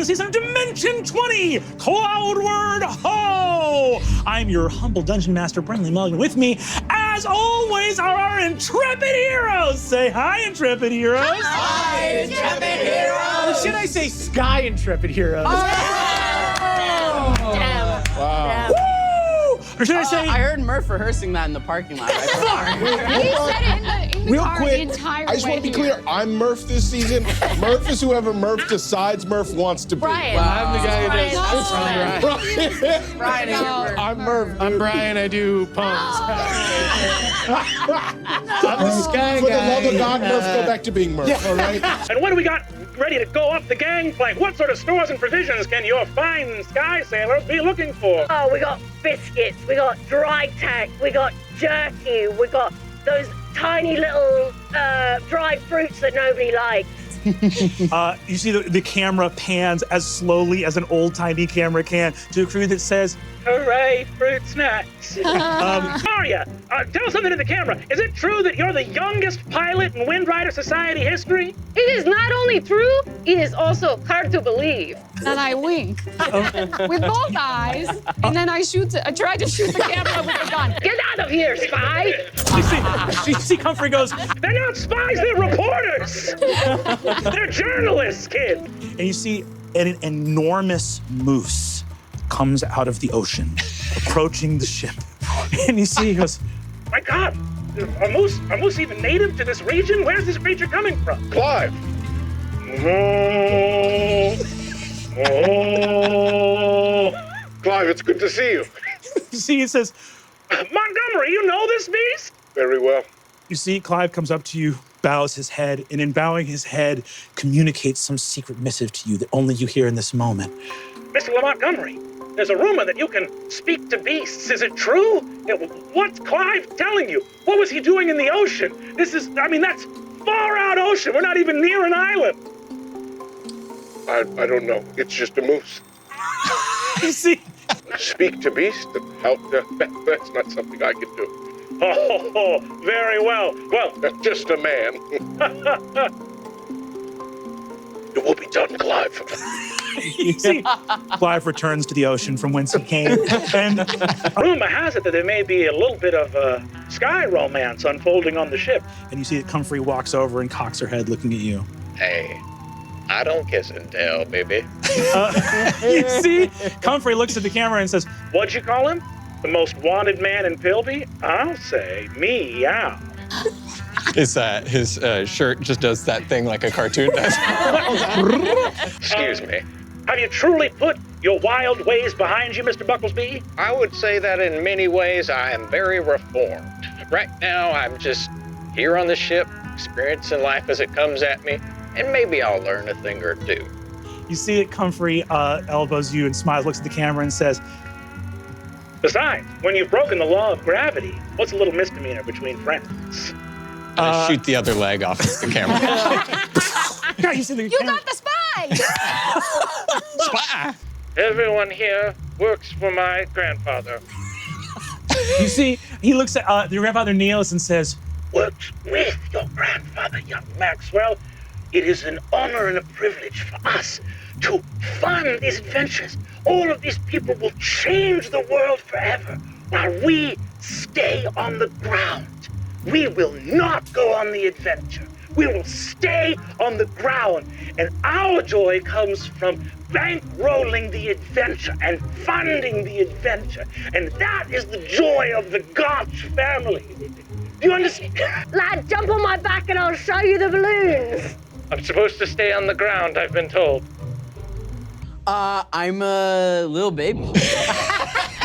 second season of Dimension 20, Cloudward Ho! I'm your humble dungeon master, Brinley Mulligan. With me, as always, are our intrepid heroes. Say hi, intrepid heroes. Hi, intrepid heroes. Or should I say sky intrepid heroes? Oh. Damn. Wow. Damn. Or should I say? I heard Murph rehearsing that in the parking lot. Right? He said it in the Real car quick, the entire way. I just want to be clear. I'm Murph this season. Murph is whoever Murph decides Murph wants to be. Brian. Well, I'm the guy who does. No. Brian is Murph. I'm Murph. I'm Brian. I do puns. I'm the sky For guy. the love of God, Murph, go back to being Murph, all right? And what do we got ready to go up the gangplank? What sort of stores and provisions can your fine sky sailors be looking for? Oh, we got biscuits, we got dry tack, we got jerky, we got those tiny little dried fruits that nobody likes. You see the camera pans as slowly as an old-timey camera can to a crew that says, Hooray, fruit snacks. Arya, tell something to the camera. Is it true that you're the youngest pilot in Wind Rider Society history? It is not only true, it is also hard to believe. And I wink with both eyes, and then I try to shoot the camera with a gun. Get out of here, spy! you see Comfrey goes, They're not spies, they're reporters. They're journalists, kid. and you see an enormous moose comes out of the ocean, approaching the ship. And you see, he goes, My God, are moose even native to this region? Where's this creature coming from? Clive. Clive, it's good to see you. you see, it says, Montgomery, you know this beast? Very well. you see Clive comes up to you, bows his head, and in bowing his head, communicates some secret missive to you that only you hear in this moment. Mr. Montgomery, there's a rumor that you can speak to beasts. Is it true? What's Clive telling you? What was he doing in the ocean? That's far out ocean. We're not even near an island. I don't know. It's just a moose. You see, Speak to beast and help. That's not something I can do. Oh, very well. Well, Just a man. It will be done, Clive. you see, Clive returns to the ocean from whence he came, and rumor has it that there may be a little bit of sky romance unfolding on the ship. you see that Comfrey walks over and cocks her head, looking at you. Hey, I don't kiss and tell, baby. You see, Comfrey looks at the camera and says, What'd you call him? The most wanted man in Pilby? I'll say meow. His shirt just does that thing like a cartoon does. Excuse me. Have you truly put your wild ways behind you, Mr. Bucklesby? I would say that in many ways I am very reformed. Right now, I'm just here on the ship, experiencing life as it comes at me, and maybe I'll learn a thing or two. you see that Comfrey elbows you and smiles, looks at the camera and says, Besides, when you've broken the law of gravity, what's a little misdemeanor between friends? Shoot the other leg off the camera. God, you see the You camera. got the spy! Everyone here works for my grandfather. You see, he looks at your grandfather Niels and says, Works with your grandfather, young Maxwell. It is an honor and a privilege for us to fund these adventures. All of these people will change the world forever while we stay on the ground. We will not go on the adventure. We will stay on the ground. And our joy comes from bankrolling the adventure and funding the adventure. And that is the joy of the Gotch family. Do you understand? Lad, jump on my back and I'll show you the balloons. I'm supposed to stay on the ground, I've been told. I'm a little baby.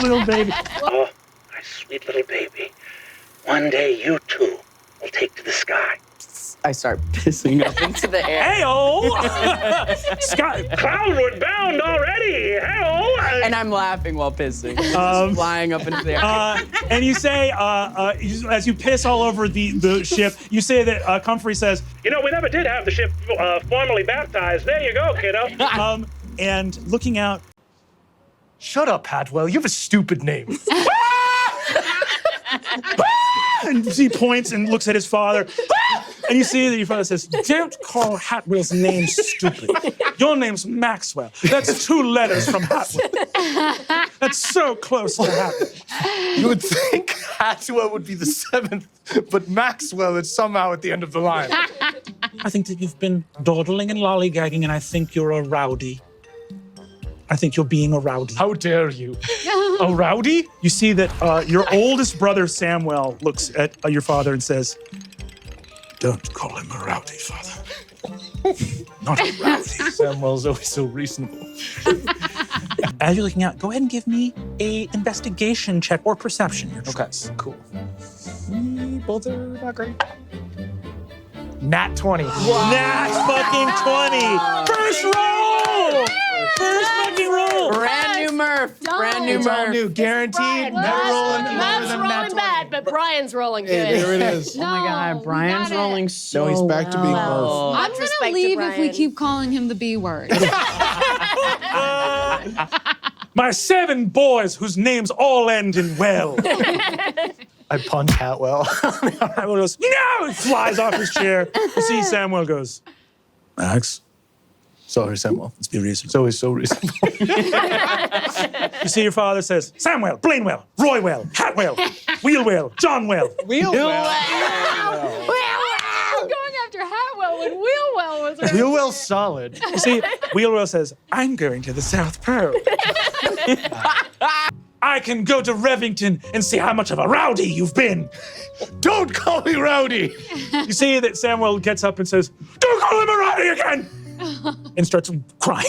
little baby. Oh, my sweet little baby. One day you too will take to the sky. I start pissing up into the air. Hey-oh! Scott, Cloudward bound already! Hey-oh! And I'm laughing while pissing. Just flying up into the air. and you say, as you piss all over the ship, you say that Comfrey says, You know, we never did have the ship formally baptized. There you go, kiddo. and looking out, Shut up, Hadwell. You have a stupid name. and he points and looks at his father. And you see that your father says, don't call Hatwell's name stupid. Your name's Maxwell. That's 2 letters from Hatwell. That's so close to Hatwell. You would think Hatwell would be the 7th, but Maxwell is somehow at the end of the line. I think that you've been dawdling and lollygagging, and I think you're a rowdy. I think you're being a rowdy. How dare you? A rowdy? You see that your oldest brother, Samuel, looks at your father and says, don't call him a rowdy, father. Not a rowdy. Samuel's always so reasonable. As you're looking out, go ahead and give me a investigation check or perception, your choice. Cool. Both are not great. Nat 20. Nat fucking 20! First roll! First fucking roll! Brand new Murph. Brand new It's all Murph. new, guaranteed. Never rolling lower Mav's than Nat rolling 20. bad, but Brian's rolling good. Hey, there it is. No, Oh my God, Brian's we got it. rolling so No, he's back to being well. Murph. I'm Much respect gonna to leave if we Brian. keep calling him the B word. My 7 boys whose names all end in well. I punch Hatwell. Samuel goes, no! He flies off his chair. You see Samuel goes, Max, Sorry, Samuel. let's be reasonable. It's always so reasonable. You see your father says, Samwell, Blainewell, Roywell, Hatwell, Wheelwell, Johnwell. I'm going after Hatwell when Wheelwell was around. Wheelwell's solid. You see, Wheelwell says, I'm going to the South Pole. I can go to Revington and see how much of a rowdy you've been. Don't call me rowdy. You see that Samuel gets up and says, don't call him a rowdy again! And starts crying.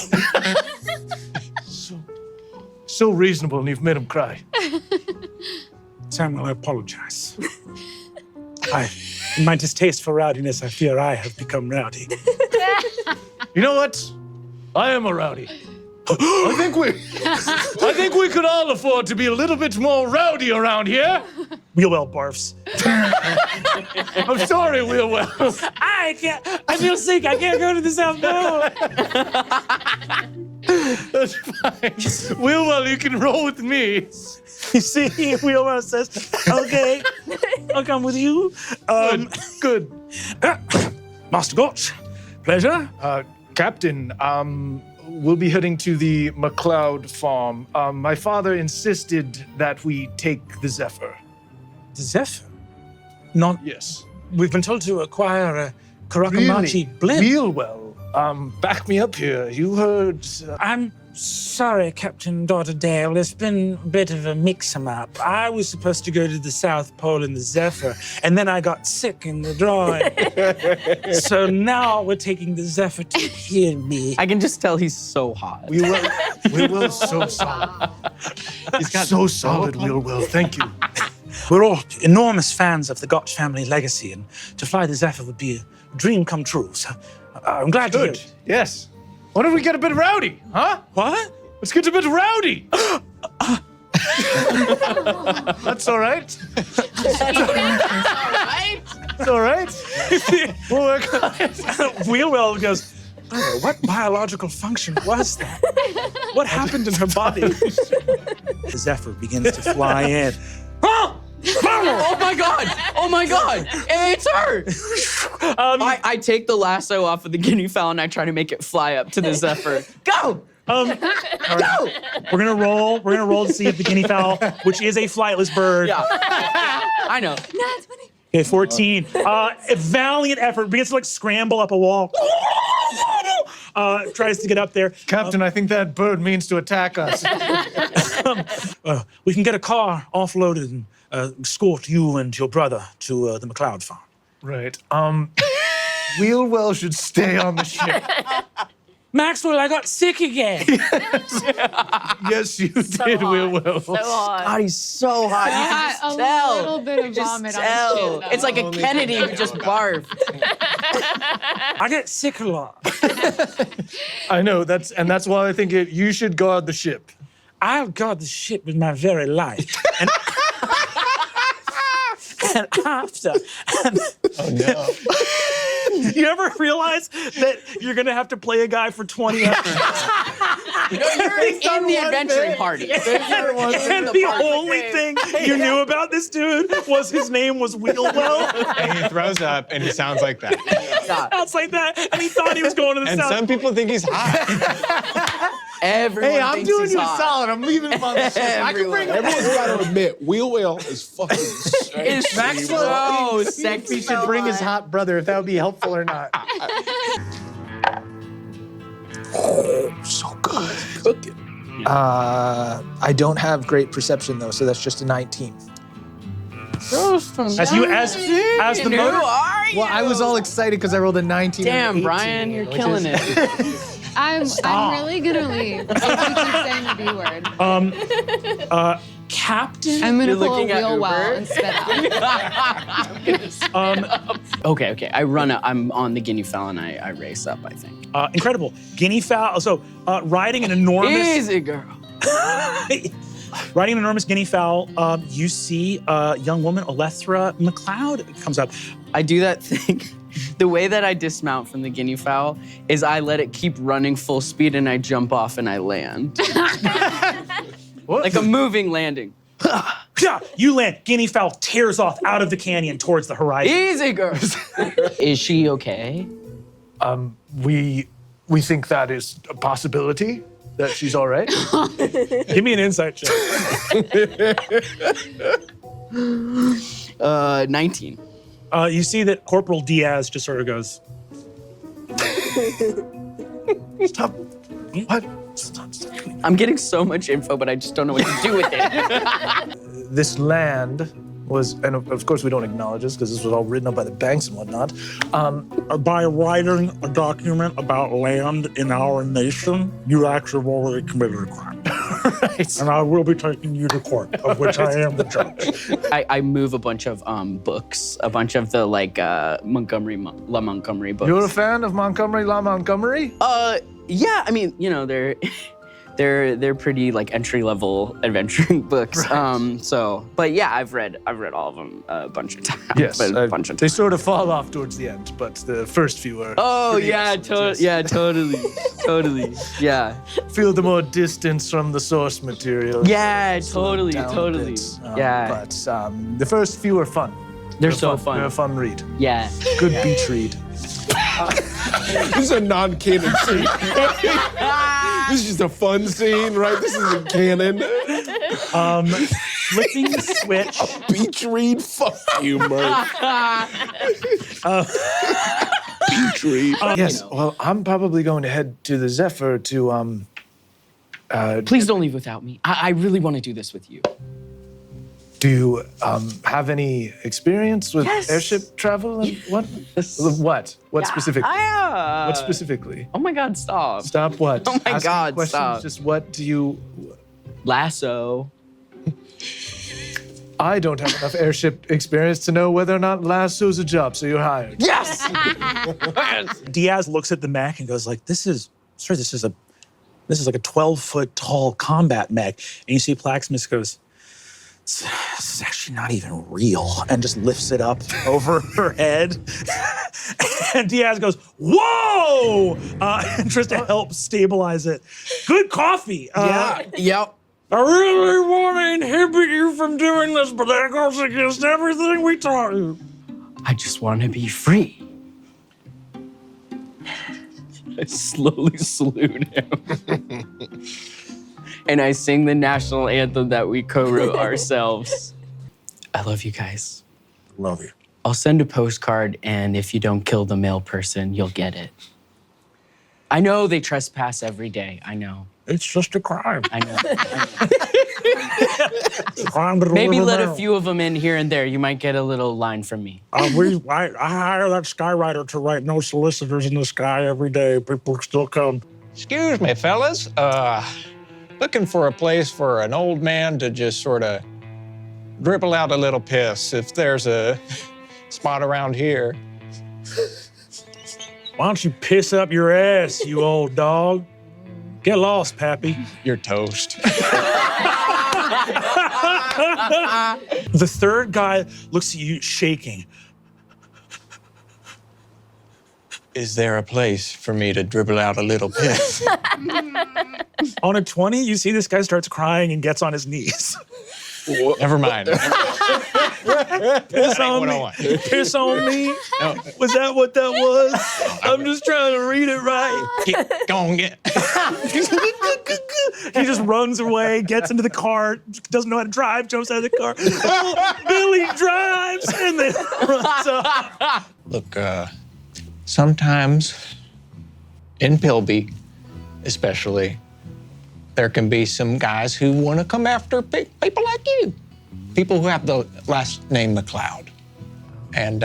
So reasonable, and you've made him cry. Samuel, I apologize. In my distaste for rowdiness, I fear I have become rowdy. You know what? I am a rowdy. I think we could all afford to be a little bit more rowdy around here. Wheelwell barfs. I'm sorry, Wheelwell. I feel sick. I can't go to the South Pole. That's fine. Wheelwell, you can roll with me. You see, Wheelwell says, okay, I'll come with you. Good. Master Gotch, pleasure. Captain, we'll be heading to the McLeod farm. My father insisted that we take the Zephyr. The Zephyr? Not, Yes. we've been told to acquire a Karakamachi blimp. Wheelwell, back me up here. You heard... I'm sorry, Captain Dotterdale. There's been a bit of a mix-em-up. I was supposed to go to the South Pole in the Zephyr, and then I got sick in the drawing. So now we're taking the Zephyr to hear me. I can just tell he's so hot. Wheelwell's so solid. He's got So solid, Wheelwell. Thank you. We're all enormous fans of the Gotch family legacy, and to fly the Zephyr would be a dream come true. So I'm glad to hear Good. it. Yes. Why don't we get a bit rowdy, huh? What? Let's get a bit rowdy. That's all right. It's all right. We'll work on it. Wheelwell goes, "Brother, what biological function was that? What happened in her body?" The Zephyr begins to fly in. Oh my God! Oh my God! It's her! I take the lasso off of the guinea fowl and I try to make it fly up to the Zephyr. Go! Go! We're gonna roll. We're gonna roll to see if the guinea fowl, which is a flightless bird. Yeah. I know. Okay, 14. A valiant effort, begins to like scramble up a wall. Tries to get up there. Captain, I think that bird means to attack us. We can get a car offloaded and escort you and your brother to the McLeod farm. Right. Wheelwell should stay on the ship. Maxwell, I got sick again. Yes, you did, Wheelwell. So hot. God, he's so hot. You can just A tell. little bit of You just vomit on tell. his chin, though. It's like a Kennedy who just barfed. I get sick a lot. I know, that's why I think you should guard the ship. I'll guard the ship with my very life. And, and after. Oh no. You ever realize that you're gonna have to play a guy for 20 episodes? you're in the adventuring party. And the only thing you knew about this dude was his name was Wheelwell. And he throws up and he sounds like that. Sounds like that. And he thought he was going to the And south. some people think he's hot. Everyone Hey, I'm thinks doing he's you a hot. solid. I'm leaving him on the ship. I can bring him. Everyone's got to admit, Wheel is fucking sexy. It's Maxwell so sexy. He should bring his hot brother if that would be helpful or not. So good. I don't have great perception though, so that's just a 19. As the motor. Well, I was all excited because I rolled a 19. Damn, and an 18, Brian, you're which killing is- it. I'm really gonna leave if you keep saying the B word. Captain. I'm gonna You're pull a looking at wheel well Uber? and spit out. Okay. I'm on the guinea fowl and I race up, I think. Incredible. Guinea fowl. So riding an enormous. Easy, girl. Riding an enormous guinea fowl, you see a young woman, Alethra McLeod, comes up. I do that thing. The way that I dismount from the guinea fowl is I let it keep running full speed and I jump off and I land. Like a moving landing. Yeah, you land. Guinea fowl tears off out of the canyon towards the horizon. Easy, girls. Is she okay? We think that is a possibility, that she's all right. Give me an insight check. 19. You see that Corporal Diaz just sort of goes, Stop. What? I'm getting so much info, but I just don't know what to do with it. This land was, and of course we don't acknowledge this because this was all written up by the banks and whatnot. by writing a document about land in our nation, you actually have already committed a crime. Right. And I will be taking you to court, of which I am the judge. I move a bunch of books, a bunch of the Montgomery books. You're a fan of Montgomery La Montgomery? Yeah, I mean, you know, they're pretty like entry-level adventuring books. Right. But yeah, I've read all of them a bunch of times. Yes, a bunch of they times. sort of fall off towards the end, but the first few are. Oh pretty yeah, excellent, yes. totally, yeah, Feel the more distance from the source material. yeah, Slow totally, down a totally, bit. yeah. But the first few are fun. They're so fun. They're a fun read. Yeah. Good beach read. This is a non-canon scene. This is just a fun scene, right? This isn't canon. Flipping the switch. Beach read? Fuck you, Murph. Beach read. Yes. Well, I'm probably going to head to the Zephyr to Please don't leave without me. I really want to do this with you. Do you have any experience with Yes. airship travel and what? What? What specifically? What specifically? Oh my God! Stop. Stop what? Oh my Asking God, questions, stop. Just what do you? Lasso. I don't have enough airship experience to know whether or not lasso's a job, so you're hired. Yes. Diaz looks at the mech and goes like, this is like a 12-foot tall combat mech. And you see Plaxmus goes, this is actually not even real, and just lifts it up over her head. And Diaz goes, whoa! And tries to help stabilize it. Good coffee. Yep. I really want to inhibit you from doing this, but that goes against everything we taught you. I just want to be free. I slowly salute him. And I sing the national anthem that we co-wrote ourselves. I love you guys. Love you. I'll send a postcard, and if you don't kill the male person, you'll get it. I know they trespass every day. I know. It's just a crime. I know. It's a crime to Maybe deliver let a mail. few of them in here and there. You might get a little line from me. I hire that skywriter to write no solicitors in the sky every day. People still come. Excuse me, fellas. Looking for a place for an old man to just sort of dribble out a little piss if there's a spot around here. Why don't you piss up your ass, you old dog? Get lost, Pappy. You're toast. The third guy looks at you shaking. Is there a place for me to dribble out a little piss? On a 20, you see this guy starts crying and gets on his knees. Never mind. Piss on me. Piss on me. No. Was that what that was? I'm just trying to read it right. Go on, get. He just runs away, gets into the car, doesn't know how to drive, jumps out of the car. Billy drives and then runs off. Look, sometimes in Pilby, especially, there can be some guys who want to come after people like you. People who have the last name McLeod. And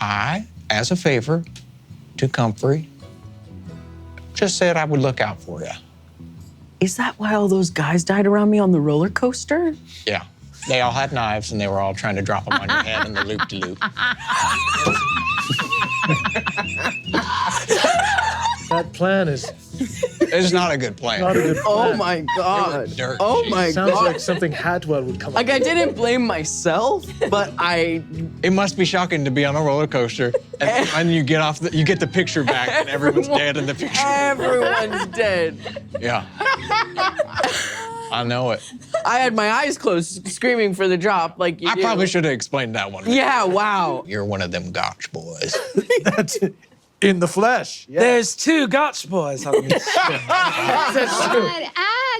I, as a favor to Comfrey, just said I would look out for you. Is that why all those guys died around me on the roller coaster? Yeah. They all had knives and they were all trying to drop them on your head in the loop-de-loop. That plan is It's not a good plan. not a good plan. Oh my God. Dirt. Oh my Sounds God. like something Hatwell would come Like, up I with. didn't blame myself, but It must be shocking to be on a roller coaster and you get off, you get the picture back and everyone's dead in the picture. everyone's dead. Yeah. I know it. I had my eyes closed, screaming for the drop. Like you I do. probably should have explained that one. Yeah, wow. You're one of them gotch boys. That's in the flesh. Yeah. There's two Gotch boys on this ship.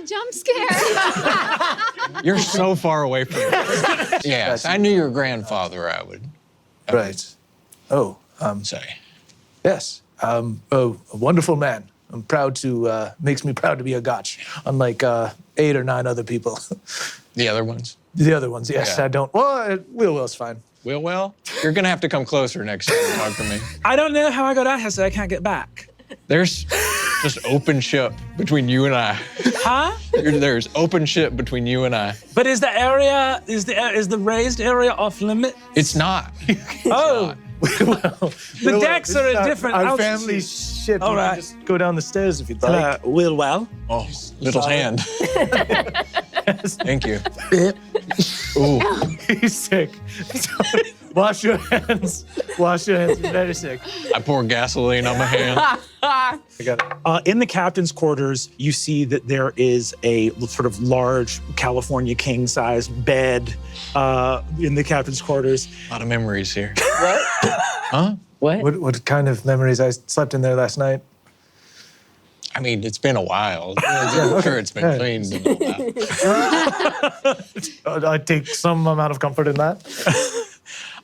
Jump scare. You're so far away from it. Yes, I knew your grandfather, I would Right. Oh, say. yes. Oh, a wonderful man. I'm proud to, makes me proud to be a Gotch, unlike 8 or 9 other people. The other ones? The other ones, yes, Yeah. I don't. Well, Will's fine. Will? You're gonna have to come closer next time and talk to me. I don't know how I got out here, so I can't get back. There's just open ship between you and I. Huh? There's open ship between you and I. But is the area, is the raised area off limit? It's not. Oh, the decks are a different Our altitude. family ship. All You can right. just go down the stairs if you'd like. Will well. Oh, little hand. Thank you. Ooh. He's sick. Wash your hands. Wash your hands. He's very sick. I pour gasoline on my hand. I got it. In the captain's quarters, you see that there is a sort of large California king-size bed in the captain's quarters. A lot of memories here. What? Huh? What? What kind of memories? I slept in there last night. I mean, it's been a while. I'm sure it's been cleaned and all that. I take some amount of comfort in that.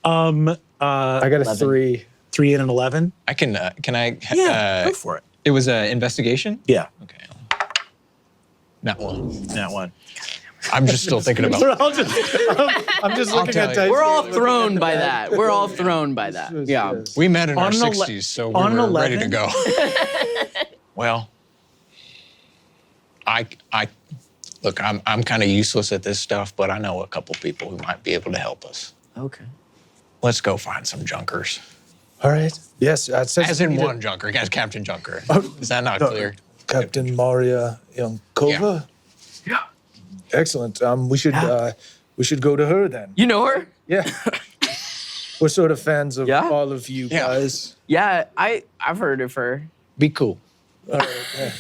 I got a 3. 3 and an 11. I can I? Yeah, go for it. It was an investigation? Yeah, Okay. Not one. that one. I'm just still thinking about it. I'm just I'll looking tell at you. dice. We're all thrown by that. We're all thrown by that. Yeah. Yes. We met in our On an ele- 60s, so we on an were ready to 11? go. Well, I look, I'm kind of useless at this stuff, but I know a couple people who might be able to help us. Okay. Let's go find some junkers. All right. Yes. As in one junker, as Captain Junker. Is that not clear? Captain Maria Yankova. Yeah. Excellent. We should go to her then. You know her? Yeah. We're sort of fans of Yeah? all of you Yeah. guys. Yeah, I've heard of her. Be cool. All right, yeah.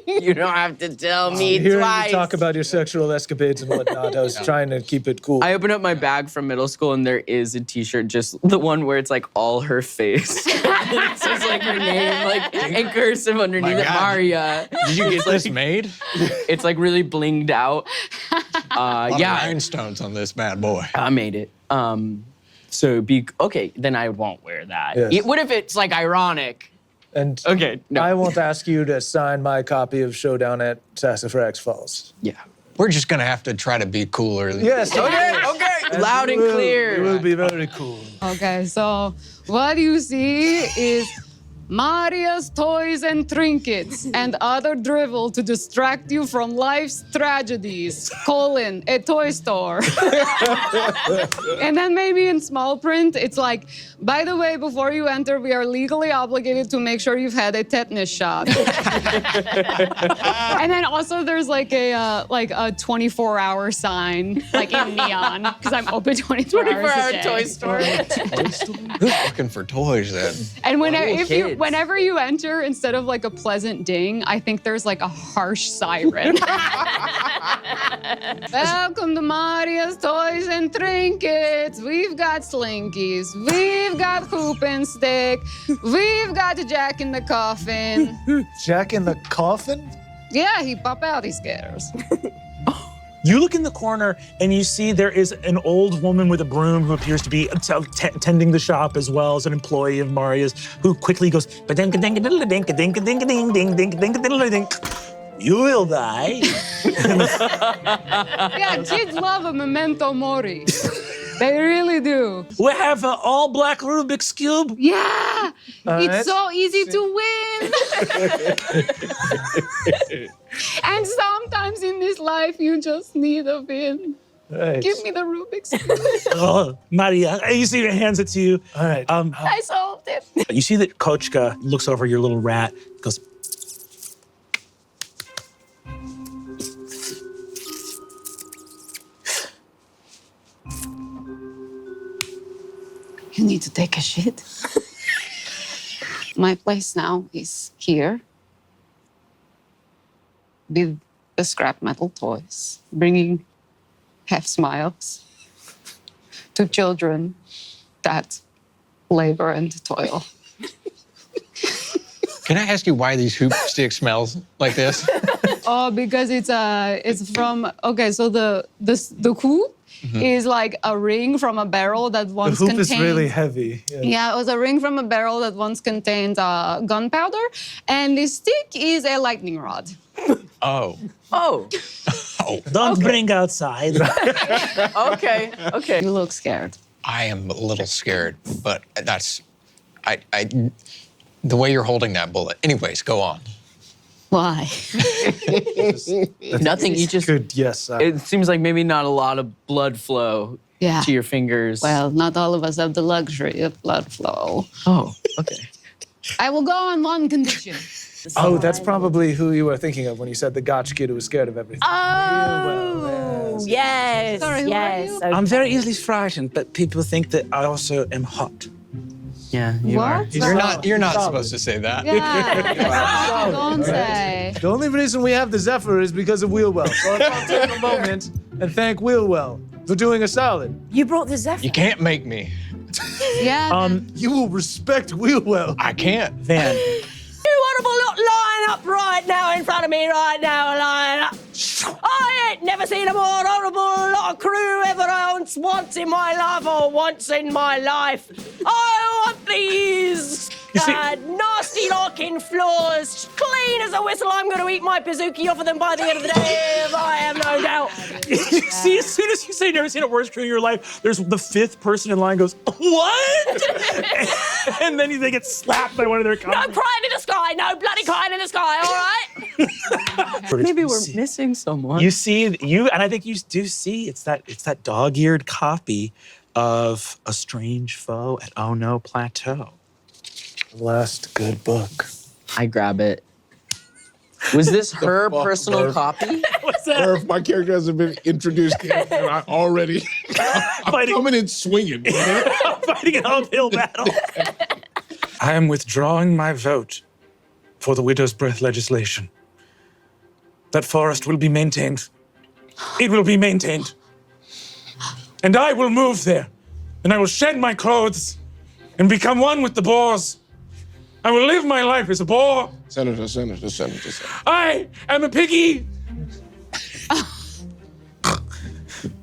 You don't have to tell me Hearing twice. you talk about your sexual escapades and whatnot, I was trying to keep it cool. I open up my bag from middle school and there is a T-shirt, just the one where it's like all her face. It says like her name, like in cursive underneath My it, God. Maria. Did you get this made? It's like really blinged out. A lot of Yeah, rhinestones on this bad boy. I made it. So okay, then I won't wear that. Yes. What if it's like ironic? And Okay, no. I won't ask you to sign my copy of Showdown at Sassafrax Falls. Yeah. We're just gonna have to try to be cooler. Yes. Okay. Loud and We clear. will be very cool. Okay, so what you see is Maria's toys and trinkets and other drivel to distract you from life's tragedies, a toy store. And then maybe in small print, it's like, by the way, before you enter, we are legally obligated to make sure you've had a tetanus shot. And then also there's like a 24-hour sign, like in neon, because I'm open 24 hours a 24-hour day. toy store. Who's looking for toys then? And when Little if you kids. Whenever you enter, instead of like a pleasant ding, I think there's like a harsh siren. Welcome to Maria's Toys and Trinkets. We've got slinkies. We've got hoop and stick. We've got Jack in the coffin. Jack in the coffin? Yeah, he pop out, he scares. You look in the corner and you see there is an old woman with a broom who appears to be tending the shop as well as an employee of Maria's, who quickly goes, you will die. Yeah, kids love a memento mori. They really do. We have an all-black Rubik's Cube. Yeah, it's so easy to win. And sometimes in this life, you just need a win. Right. Give me the Rubik's Cube. Oh, Maria, you see her hands it to you. All right. I solved it. You see that Kochka looks over your little rat, goes, You need to take a shit. My place now is here with the scrap metal toys, bringing half smiles to children that labor and toil. Can I ask you why these hoop stick smells like this? Oh, because it's from, okay, so the hoop is like a ring from a barrel that The once hoop contained. is really heavy. Yeah, it was a ring from a barrel that once contained gunpowder, and the stick is a lightning rod. Oh. Oh, don't bring outside. okay, okay. You look scared. I am a little scared, but that's, the way you're holding that bullet. Anyways, go on. Why? Nothing, you just, Good, yes. it seems like maybe not a lot of blood flow Yeah. to your fingers. Well, not all of us have the luxury of blood flow. Oh, okay. I will go on one condition. Oh, that's probably who you were thinking of when you said the gotch kid who was scared of everything. Oh, yes. Sorry, who are you? Okay. I'm very easily frightened, but people think that I also am hot. Yeah, you are. What? You're not supposed to say that. Yeah. Don't say. The only reason we have the Zephyr is because of Wheelwell. So I'll take a moment and thank Wheelwell for doing a solid. You brought the Zephyr. You can't make me. Yeah. You will respect Wheelwell. I can't. Van, You horrible lot lying up right now in front of me right now, lying up. I ain't never seen a more horrible lot of crew ever once in my life or once in my life. I want these nasty looking floors clean as a whistle. I'm going to eat my Pizookie off of them by the end of the day, I have no doubt. you see, as soon as you say never seen a worse crew in your life, there's the fifth person in line goes, what? And then they get slapped by one of their No colleagues. crying in the sky, no bloody crying in the sky, all right? Maybe we're missing someone. You see, and I think you do see, it's that dog-eared copy of A Strange Foe at Oh No Plateau. Last good book. I grab it. Was this her fuck, personal Murph? copy? What's that? Or if my character hasn't been introduced yet, and I already I'm coming in swinging. Fighting an uphill battle. I am withdrawing my vote for the widow's breath legislation. That forest will be maintained. It will be maintained. And I will move there. And I will shed my clothes and become one with the boars. I will live my life as a boar. Senator. I am a piggy.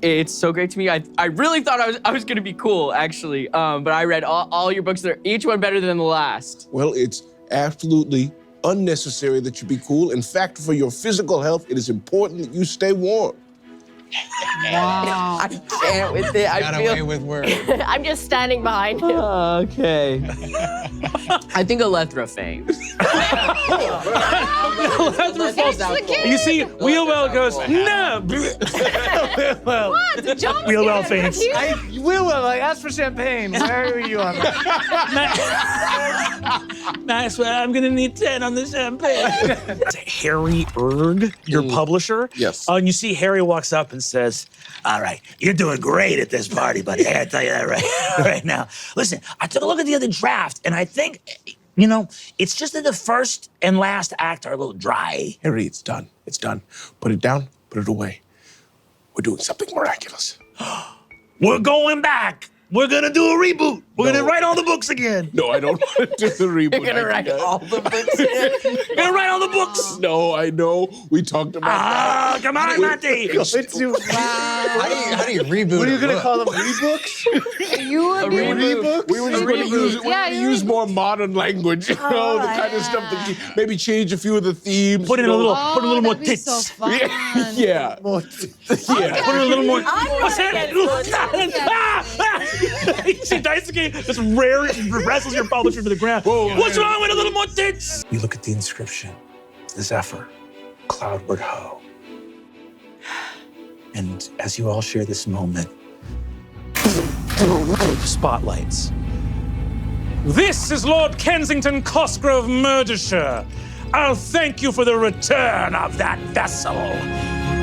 It's so great to me. I really thought I was gonna be cool, actually. But I read all your books. They're each one better than the last. Well, it's absolutely unnecessary that you be cool. In fact, for your physical health, it is important that you stay warm. Wow. I can't with it. I Got feel. away with words. I'm just standing behind him. Okay. I think Alethra faints. You see, Wheelwell goes, no. Wheelwell. What? Jump Wheelwell scares faints. you? Wheelwell, like, ask for champagne. Where are you on that? Nice, well, I'm gonna need 10 on the champagne. It's Harry Erg, your publisher. Yes. And you see Harry walks up and says, all right, you're doing great at this party, buddy. I gotta tell you that right now. Listen, I took a look at the other draft, and I think You know, it's just that the first and last act are a little dry. Harry, it's done. It's done. Put it down. Put it away. We're doing something miraculous. We're going back. We're gonna do a reboot. We're gonna write all the books again. No, I don't want to do the reboot. You're gonna write all the books again. We're gonna write all the books. No, I know. We talked about that. Come on, Monty. Let's do. How do you reboot? What are you a gonna book? call them? Rebooks? You would be Rebooks? We were just going to use, Yeah, you use more modern language, you know, the kind of stuff that maybe change a few of the themes. Put in you a know. little, put a little more that'd be tits. so fun. Yeah. More Yeah. Put in a little more. I'm What's not that? See, Daisuke just wrestles your publisher to the ground. What's wrong with a little more tits? You look at the inscription, the Zephyr, Cloudward Ho. And as you all share this moment, spotlights. This is Lord Kensington Cosgrove Murdershire. I'll thank you for the return of that vessel.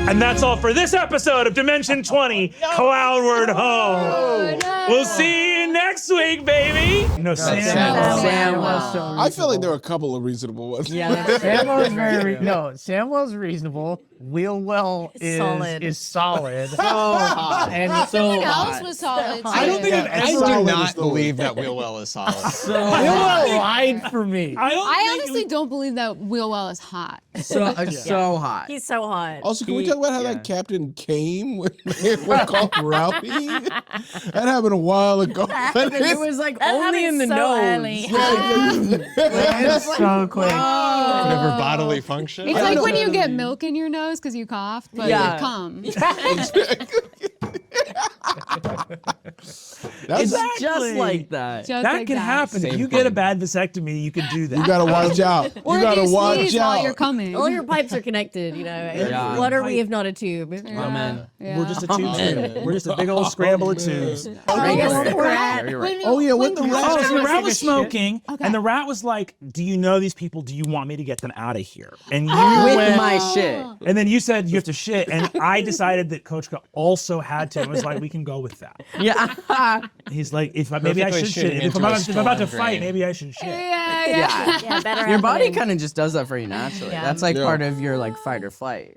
And that's all for this episode of Dimension 20, Cloudward Ho. We'll see you next week, baby. You know, Samwell. I feel like there are a couple of reasonable ones. Samwell's very Samwell's reasonable. Wheelwell is solid. is solid. So hot. And so Everything else hot. was solid too. I don't think I've I ever. do not believe that Wheelwell is solid. Wheelwell lied for me. I honestly don't believe that Wheelwell is hot. So hot. He's so hot. Also, can we talk about how that captain came when they were called Rowdy? That happened a while ago. It was like That only in the happened so nose. early. It's so quick. Whatever bodily function. It's like when you get milk in your nose because you coughed, but Yeah. you come. It's just like that. Just that like can happen. Same If you get a thing. bad vasectomy, you can do that. You gotta watch out. Or You gotta if you watch sneeze while out. you're coming. All your pipes are connected, you know. Yeah. What are we if not a tube? Amen. Yeah. We're just a tube scramble. We're just a big old scramble of tubes. Very right. Oh, yeah, what the rat? So the rat was smoking, and the rat was like, "Do you know these people? Do you want me to get them out of here?" And you With went, my shit. and then you said you have to shit, and I decided that Kochka also had to. I was like, "We can go with that." Yeah. He's like, "If maybe I Perfectly should shit. shitting If I'm into a about to storm fight, drain. maybe I should shit." Yeah. Yeah, better Your body happening. kind of just does that for you naturally. Yeah. That's like Yeah. part of your like fight or flight.